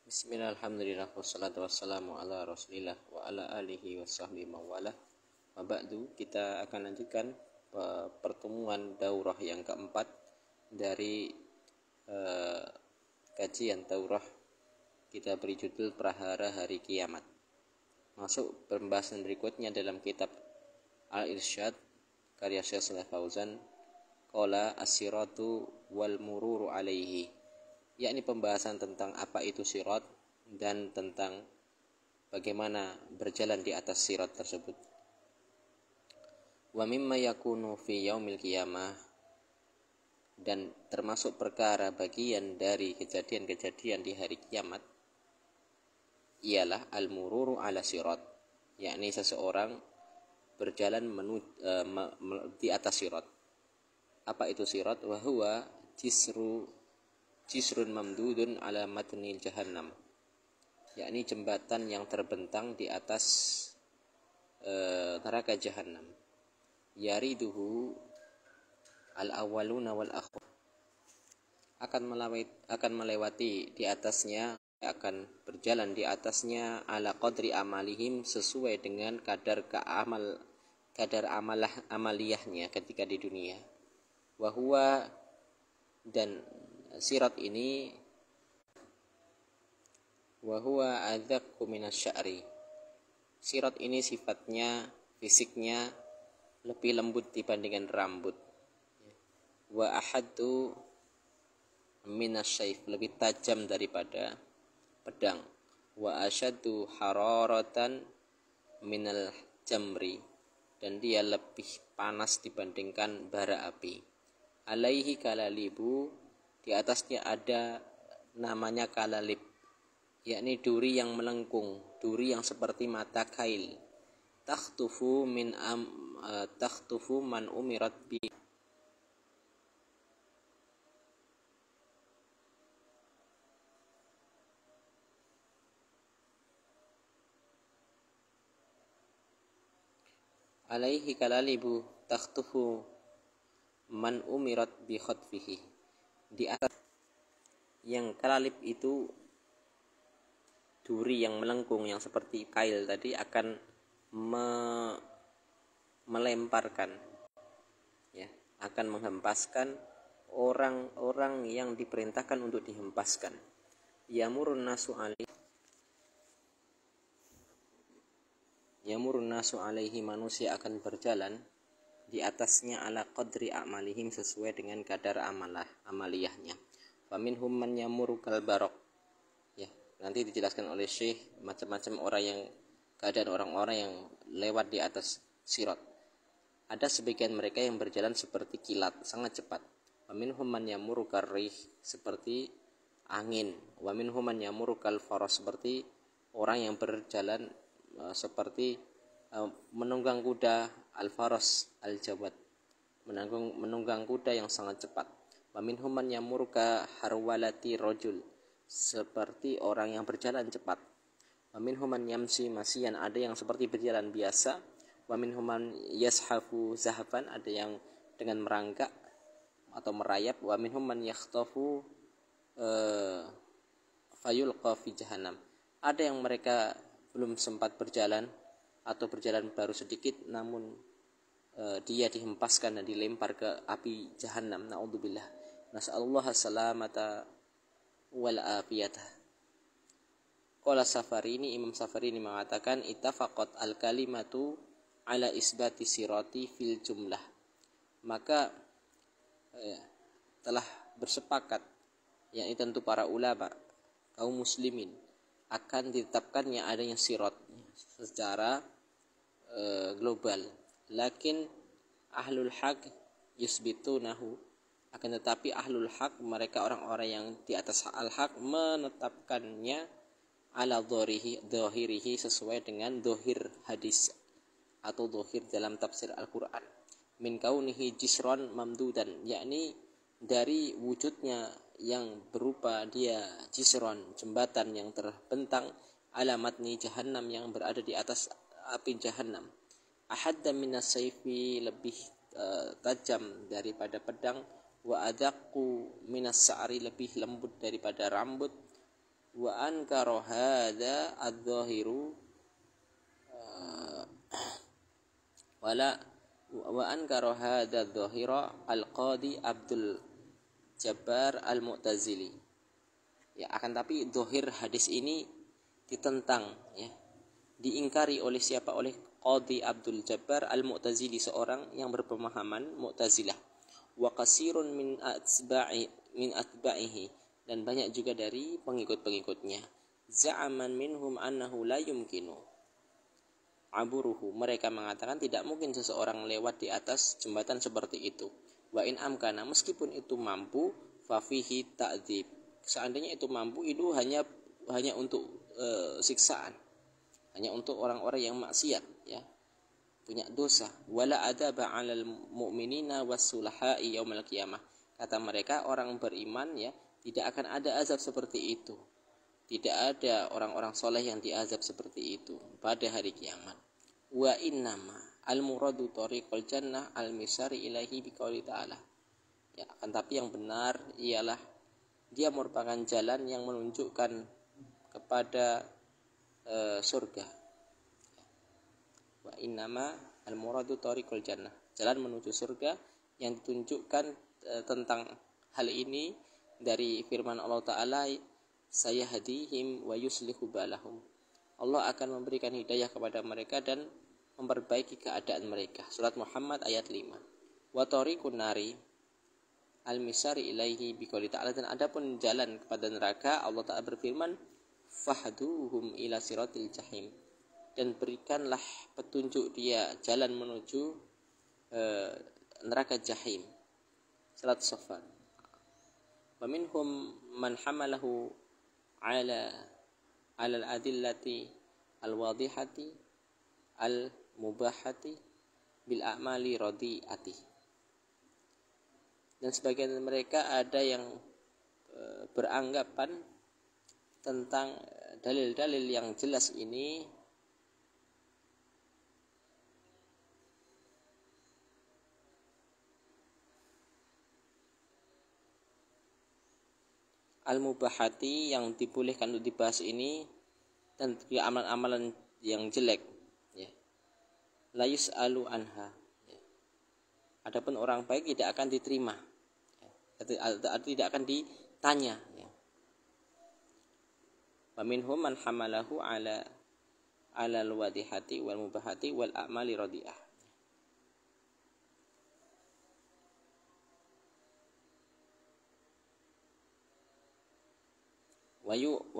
Bismillah, alhamdulillah, wassalatu wassalamu ala rasulillah wa ala alihi wa sahbihi mawalah. Wa ba'du, kita akan lanjutkan pertemuan daurah yang keempat dari kajian daurah kita beri judul Prahara Hari Kiamat. Masuk pembahasan berikutnya dalam kitab Al-Irsyad karya Syekh Shalih Fauzan, qala as-siratu wal mururu alaihi, yakni pembahasan tentang apa itu sirat dan tentang bagaimana berjalan di atas sirat tersebut. Wa mimma yakunu fi yaumil qiyamah, dan termasuk perkara bagian dari kejadian-kejadian di hari kiamat ialah al-mururu ala sirat, yakni seseorang berjalan di atas sirat. Apa itu sirat? Wa huwa jisrun mamdudun ala matni jahannam, yakni jembatan yang terbentang di atas neraka jahannam. Yariduhu al-awwaluna wal akhir, akan melewati di atasnya, akan berjalan di atasnya ala qadri amalihim, sesuai dengan kadar amaliyahnya ketika di dunia. Wa huwa, dan sirat ini, wa huwa adzaqu minasy'ari, sirat ini sifatnya, fisiknya lebih lembut dibandingkan rambut. Wa ahaddu minasyaif, lebih tajam daripada pedang. Wa asyaddu hararatan minal jamri, dan dia lebih panas dibandingkan bara api. Alaihi kalalibu, di atasnya ada namanya kalalib, yakni duri yang melengkung, duri yang seperti mata kail. Takhtufu man umirat bi, alaihi kalalibu takhtufu man umirat bi khatfihi, di atas yang kalalib itu duri yang melengkung yang seperti kail tadi akan melemparkan, ya, akan menghempaskan orang-orang yang diperintahkan untuk dihempaskan. Yamurun nasu alaihi, manusia akan berjalan di atasnya ala qadri amalihim, sesuai dengan kadar amaliyahnya. Faminhum man yamuru kal baraq, ya, nanti dijelaskan oleh Syekh macam-macam keadaan orang-orang yang lewat di atas sirat. Ada sebagian mereka yang berjalan seperti kilat, sangat cepat. Wa minhum man yamuru karrih, seperti angin. Wa minhum man yamuru kal faras, seperti orang yang berjalan seperti menunggang kuda, al-faras al-jawad, menunggang kuda yang sangat cepat. Wa minhum man yamuru ka harwalati rajul, seperti orang yang berjalan cepat. Wa minhum man yamsi masiyan, ada yang seperti berjalan biasa. Wa minhum man yashafu zahfan, ada yang dengan merangkak atau merayap. Wa minhum man yakhtafu fayulqa fi jahannam, ada yang mereka belum sempat berjalan atau berjalan baru sedikit, namun dia dihempaskan dan dilempar ke api jahannam. Na'udzubillah, nas'alullah salamata wal afiyatah. Qala Safarini, Imam Safarini mengatakan, ittafaqat al kalimatu ala isbati sirati fil jumlah, maka telah bersepakat, yakni tentu para ulama kaum muslimin, akan ditetapkannya adanya sirat secara global. Lakin ahlul haq yusbitunahu, akan tetapi ahlul haq, mereka orang-orang yang di atas al-haq, menetapkannya ala dhahirihi, sesuai dengan dhahir hadis atau dhahir dalam tafsir Al-Quran. Min kaunihi jisron mamdudan, yakni dari wujudnya yang berupa dia jisron, jembatan yang terbentang, alamatni jahannam, yang berada di atas api jahannam. Ahadda minas sayfi, lebih tajam daripada pedang. Wa adaqqu minas sa'ri, lebih lembut daripada rambut. wa ankara hadza adh-dhahiru wala wa ankara hadza adh-dhahira al-qadi Abdul Jabbar al-Mu'tazili. Ya, akan tapi dhahir hadis ini ditentang, ya, diingkari oleh siapa? Oleh Qadi Abdul Jabbar al-Mu'tazili, seorang yang berpemahaman Mu'tazilah. Wa kasirun min atba'ihi, dan banyak juga dari pengikut-pengikutnya. Za'aman minhum annahu la yumkinu aburuhu, mereka mengatakan tidak mungkin seseorang lewat di atas jembatan seperti itu. Wa in amkana, meskipun itu mampu, fafihi ta'dzib, seandainya itu mampu, itu hanya untuk siksaan, hanya untuk orang-orang yang maksiat, ya, punya dosa. Wala adaba 'alal mu'minina was-sulaha'i yaumal qiyamah, kata mereka orang beriman, ya, tidak akan ada azab seperti itu, tidak ada orang-orang soleh yang diazab seperti itu pada hari kiamat. Wa innama al-muradu tariqul jannah al-misari ilahi biqauli ta'ala, ya, akan tapi yang benar ialah dia merupakan jalan yang menunjukkan kepada surga. Wa innama al-muradu tariqul jannah, jalan menuju surga, yang ditunjukkan tentang hal ini dari firman Allah Ta'ala, saya hadihim wa yuslihu balahum, Allah akan memberikan hidayah kepada mereka dan memperbaiki keadaan mereka. Surat Muhammad ayat 5. Wa tariqun nari al-misari ilaihi biqouli ta'ala, dan adapun jalan kepada neraka, Allah Ta'ala berfirman, fahduhum ila siratil jahim, dan berikanlah petunjuk dia jalan menuju neraka jahim. Surat Saffat. Wa minhum man hamalahu ala al-adillati al-wadihati al-mubahati bil a'mali radiati, dan sebagian mereka ada yang beranggapan tentang dalil-dalil yang jelas ini al-mubahati, yang dibolehkan untuk dibahas ini, dan amalan-amalan yang jelek, ya, la yus'alu anha, ya. Adapun orang baik tidak akan diterima, ya, tidak akan ditanya, ya. Wa minhum man hamalahu ala al-wadihati wal mubahati wal a'mali radiah. Wa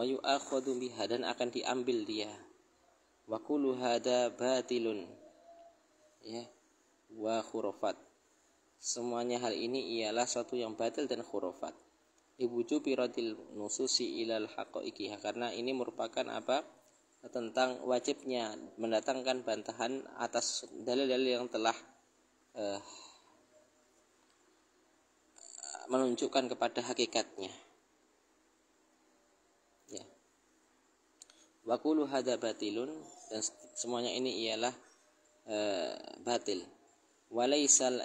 yu'akhadhu biha, dan akan diambil dia. Wa kullu hada batilun, ya, wa khurafat, semuanya hal ini ialah suatu yang batil dan khurafat. Ibujubi radil nususi ilal haqaiqiha, karena ini merupakan apa? Tentang wajibnya mendatangkan bantahan atas dalil-dalil yang telah menunjukkan kepada hakikatnya. Ya. Wa kullu hadza batilun, dan semuanya ini ialah batil. Walaisal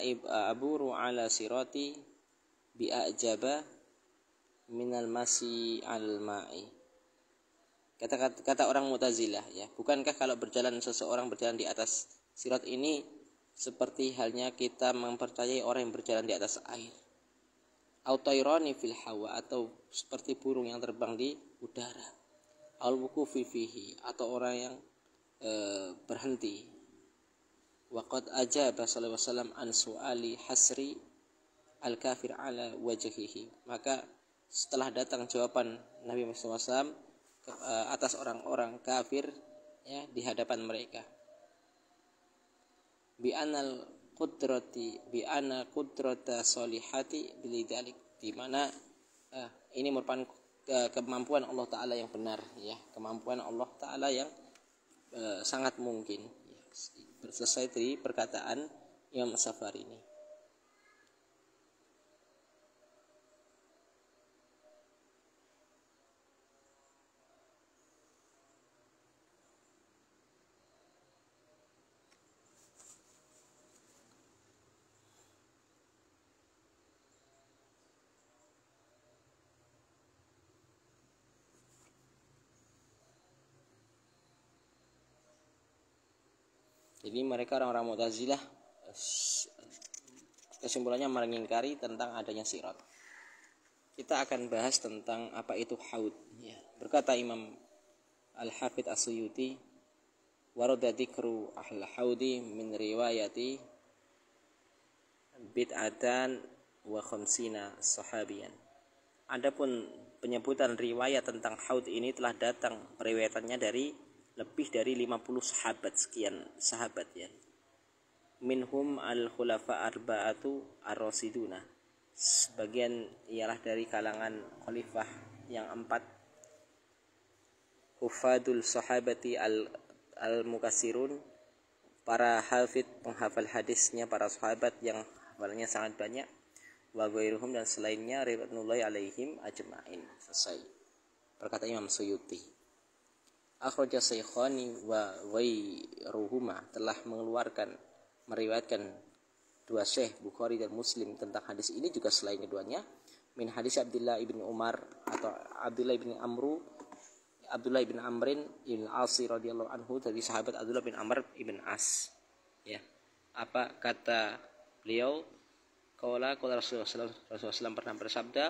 aburu ala sirati bi'ajaba minal masi al ma'i. Kata orang Mu'tazilah, ya, bukankah kalau seseorang berjalan di atas sirat ini seperti halnya kita mempercayai orang yang berjalan di atas air. Autairani fil hawa, atau seperti burung yang terbang di udara. Al-wuqufi fihi, atau orang yang berhenti. Waqad ajaba sallallahu alaihi wasallam an su'ali hasri al-kafir ala wajhihi. Maka setelah datang jawaban Nabi Muhammad SAW atas orang-orang kafir, ya, di hadapan mereka, bi anna qudrata solihati bilidalik, di mana ini merupakan kemampuan Allah Ta'ala yang benar, ya, kemampuan Allah Ta'ala yang sangat mungkin, ya, selesai dari perkataan Imam Safari ini. Jadi mereka orang-orang Mu'tazilah kesimpulannya mengingkari tentang adanya sirat. Kita akan bahas tentang apa itu haud. Ya. Berkata Imam Al-Hafidz As-Suyuti, warada dzikru al-haudi min riwayati bid'atan wa khamsina sahabiyan. Adapun penyebutan riwayat tentang haud ini telah datang periwayatannya dari lebih dari 50 sahabat, sekian sahabat ya. Minhum al-khulafa arba'atu ar-rasiduna. Sebagian ialah dari kalangan khalifah yang 4, hufadul sahabati al-mukassirun, para hafid penghafal hadisnya para sahabat yang hafalnya sangat banyak, wa ghairuhum dan selainnya ridwanullahi alaihim ajma'in. Selesai. Berkata Imam Suyuti, akhraja Syekhani wa ghairuhuma, telah meriwayatkan dua syekh Bukhari dan Muslim tentang hadis ini juga selain keduanya, min hadis Abdullah ibn Umar atau Abdullah ibn Amrin ibn As radhiyallahu anhu, dari sahabat Abdullah bin Amr ibn As. Ya. Apa kata beliau? Qala Rasulullah SAW pernah bersabda,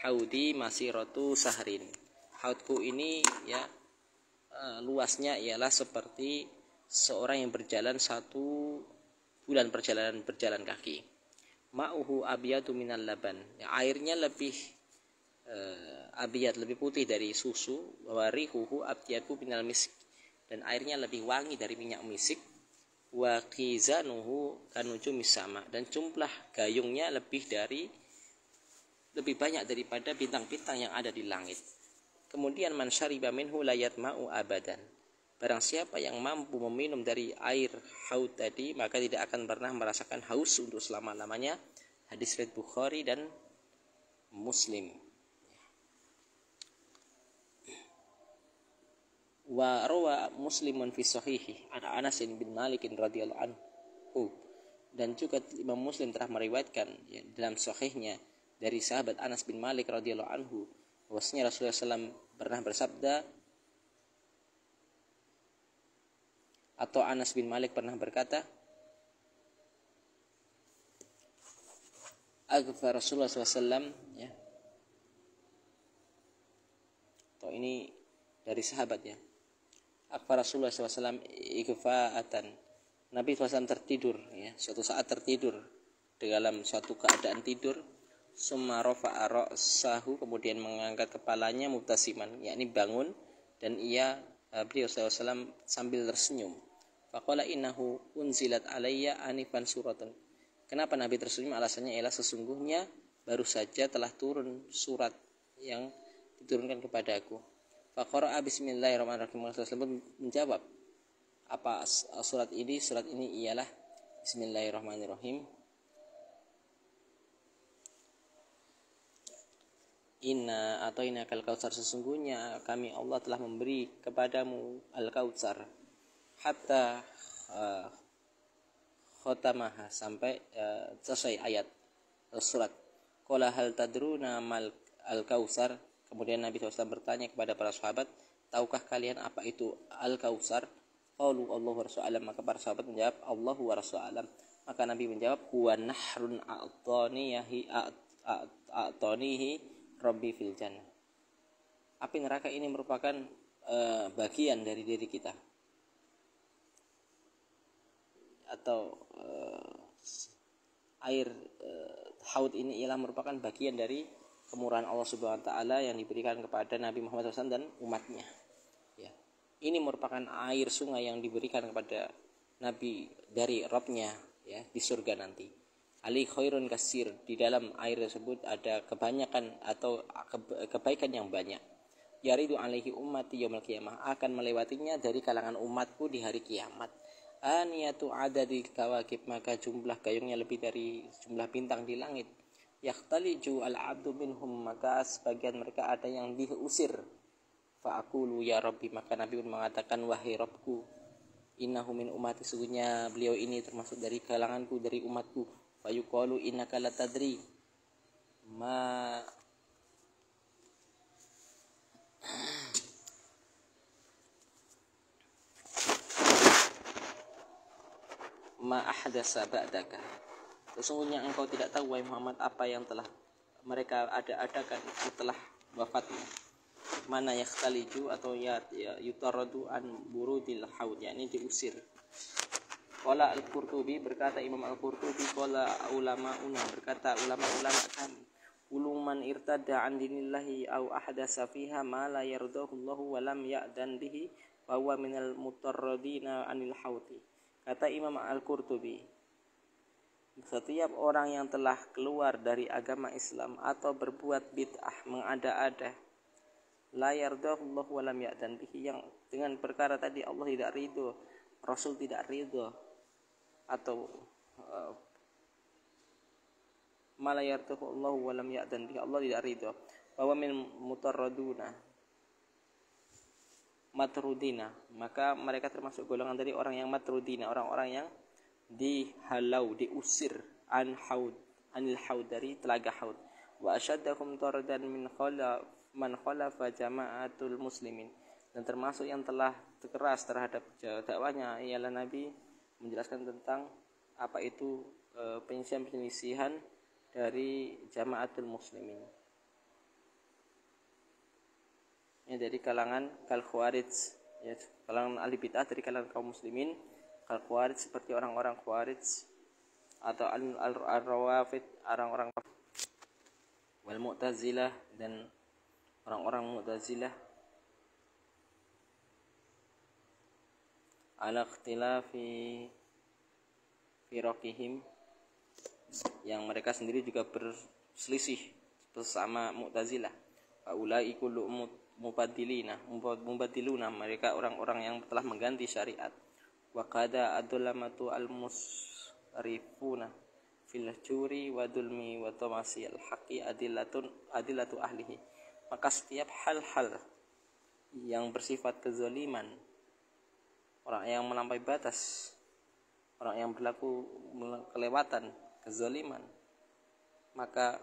haudi masiratu sahrin. Haudku ini ya luasnya ialah seperti seorang yang berjalan 1 bulan berjalan kaki. Ma'uhu abyadu minal laban. Ya, airnya lebih abiyat, lebih putih dari susu. Wa rihuhu abyadu minal misk, dan airnya lebih wangi dari minyak misik. Wa qizanuhu kanujumis sama, dan jumlah gayungnya lebih banyak daripada bintang-bintang yang ada di langit. Kemudian man syariba minhu la yatma'u abadan. Barang siapa yang mampu meminum dari air haud tadi, maka tidak akan pernah merasakan haus untuk selama-lamanya. Hadis riwayat Bukhari dan Muslim. Wa rawa Muslimun fi sahihi an Anas bin Malik radhiyallahu anhu, dan juga Imam Muslim telah meriwayatkan ya, dalam sahihnya dari sahabat Anas bin Malik radhiyallahu anhu, bahwasanya Rasulullah SAW pernah bersabda, atau Anas bin Malik pernah berkata, aghfa Rasulullah SAW ya. Atau ini dari sahabat ya. Aghfa Rasulullah SAW ighfa'atan. Nabi SAW tertidur ya, suatu saat tertidur dalam suatu keadaan tidur. Summa rafa'a ra'sahu, kemudian mengangkat kepalanya, mubtasiman, yakni bangun, dan beliau SAW sambil tersenyum. Faqala innahu unzilat alayya anifan suratun. Kenapa Nabi tersenyum? Alasannya ialah sesungguhnya baru saja telah turun surat yang diturunkan kepada aku. Faqara'a bismillahirrahmanirrahim. Rasulullah pun menjawab, apa surat ini? Surat ini ialah bismillahirrahmanirrahim. Inna atainakal kautsar, sesungguhnya kami Allah telah memberi kepadamu al-kautsar. Hatta khotamaha, sampai selesai ayat surat. Qala hal tadruna mal al-kautsar. Kemudian Nabi SAW bertanya kepada para sahabat, tahukah kalian apa itu al-kautsar? Qalu Allahu wa rasuluhu alam. Maka para sahabat menjawab, Allahu wa rasuluhu alam. Maka Nabi menjawab, huwa nahrun a'tanihi rabbi fil jannah. Api neraka ini merupakan bagian dari diri kita, atau air haud ini ialah merupakan bagian dari kemurahan Allah Subhanahu wa taala yang diberikan kepada Nabi Muhammad SAW dan umatnya. Ya. Ini merupakan air sungai yang diberikan kepada Nabi dari Rabb-nya ya, di surga nanti. Ali khairun kasir, di dalam air tersebut ada kebanyakan atau kebaikan yang banyak. Yaridu alaihi ummati yaumil qiyamah, akan melewatinya dari kalangan umatku di hari kiamat. Aniyatu adadi kawakib, maka jumlah gayungnya lebih dari jumlah bintang di langit. Yakhtaliju al-abdu minhum, maka sebagian mereka ada yang diusir. Fa'akulu ya Rabbi, maka Nabi pun mengatakan, wahai Rabbku, innahu min ummati, sesungguhnya beliau ini termasuk dari kalanganku, dari umatku. Fayuqalu innaka latadri ma ma ahdasa ba'daka, sesungguhnya engkau tidak tahu wahai Muhammad apa yang telah mereka adakan setelah wafatmu. Mana yaktaliju atau yutaradu an burudil haud, yakni diusir. Qala al-Qurtubi, berkata Imam al-Qurtubi, qala ulamauna, berkata ulama-ulama kami, uluman irtada an dinillahi au ahdasa fiha ma la yardahu Allahu wa lam ya'dan bihi wa huwa minal mutarradina anil hauti. Kata Imam al-Qurtubi, setiap orang yang telah keluar dari agama Islam atau berbuat bid'ah, mengada-ada, la yardahullahu wa lam ya'dan bihi, yang dengan perkara tadi Allah tidak ridho, Rasul tidak ridho, atau ma la yardahullahu wa lam ya'dan bihi, Allah tidak ridho, bahwa min matrudina, maka mereka termasuk golongan dari orang yang matrudina, orang-orang yang dihalau, diusir anil haud, dari telaga haud. Wa asyaddakum taradan man khalafa jama'atul muslimin, dan termasuk yang telah keras terhadap dakwanya ialah Nabi menjelaskan tentang apa itu penyelisihan dari jama'atul muslimin, ya, dari kalangan kal khawarij, ya, kalangan ahli bid'ah dari kalangan kaum muslimin, kal khawarij seperti orang-orang khawarij atau al-rawafid, orang-orang wal mu'tazilah, dan orang-orang mu'tazilah, ala ikhtilafi firaqihim, yang mereka sendiri juga berselisih bersama mu'tazilah. Ulai kullu mubadiluna, mereka orang-orang yang telah mengganti syariat. Wa qada adlamatu al-musrifuna fil juri wa dulmi wa tamasi al-haqi adillatu ahlihi. Maka setiap hal-hal yang bersifat kezaliman, orang yang melampaui batas, orang yang berlaku kelewatan, kezaliman, maka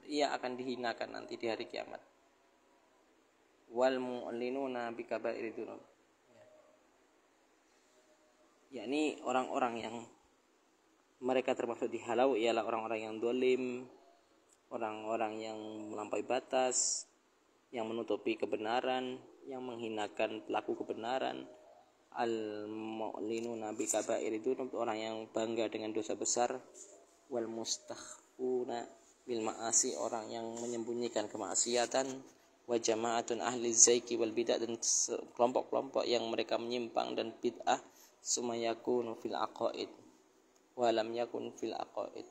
ia akan dihinakan nanti di hari kiamat. Wal mu'linuna bikabairi dzunub, yakni orang-orang yang mereka termasuk dihalau ialah orang-orang yang dolim, orang-orang yang melampaui batas, yang menutupi kebenaran, yang menghinakan pelaku kebenaran. Al mu'linuna bikabairi dzunub, orang yang bangga dengan dosa besar. Wal mustakhfuna bil ma'asi, orang yang menyembunyikan kemaksiatan. Wa jama'atun ahli zaiki wal bid'ah, dan kelompok-kelompok yang mereka menyimpang dan bid'ah. Sumayakunu fil aqaid wa lam yakun fil aqaid.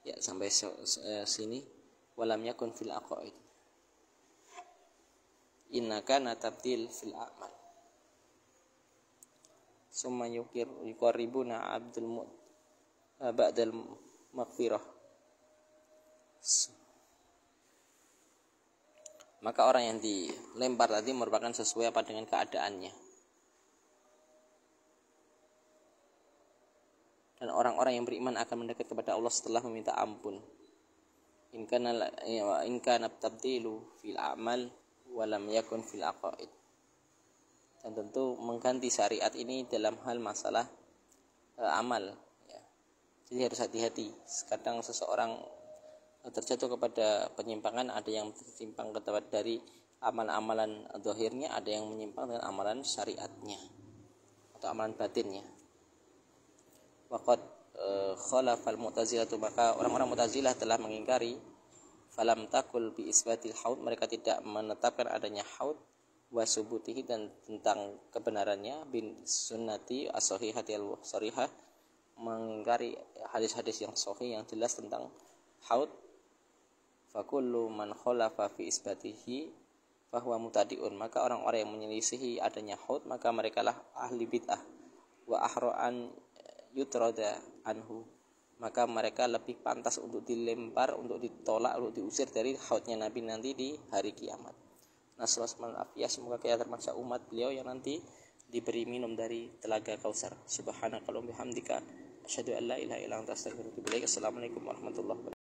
Ya, sampai sini. Walam yakun fil aqaid. Innaka natabdil fil a'mal. Summa yuqarribuna abdul ba'dal maghfirah. Maka orang yang dilempar tadi merupakan sesuai apa dengan keadaannya. Dan orang-orang yang beriman akan mendekat kepada Allah setelah meminta ampun. In kana tabdilu fil a'mal wa lam yakun fil aqaid. Dan tentu mengganti syariat ini dalam hal masalah amal, ya. Jadi harus hati-hati. Kadang seseorang terjatuh kepada penyimpangan, ada yang tersimpang dari amalan-amalan zahirnya, ada yang menyimpang dengan amalan syariatnya atau amalan batinnya. Waqad khalafal mu'tazilah, maka orang-orang mu'tazilah telah mengingkari falam takul bi isbatil haud, mereka tidak menetapkan adanya haud wa subutihi, dan tentang kebenarannya, bin sunnati as-sahihati al-sharihah, mengingkari hadis-hadis yang sahih yang jelas tentang haud. Fakullu man khalafa fi isbatihi fahuwa mutadiun, maka orang-orang yang menyelisihi adanya haud maka merekalah ahli bid'ah. Wa ahra'an yutrada anhu, maka mereka lebih pantas untuk dilempar, untuk ditolak, untuk diusir dari haudnya Nabi nanti di hari kiamat. Nasallallahu alaihi, semoga kita termasuk umat beliau yang nanti diberi minum dari telaga Kausar. Subhanakallahumma bihamdika asyhadu an la ilaha illa anta astaghfiruka wa atubu ilaik. Assalamualaikum warahmatullahi wabarakatuh.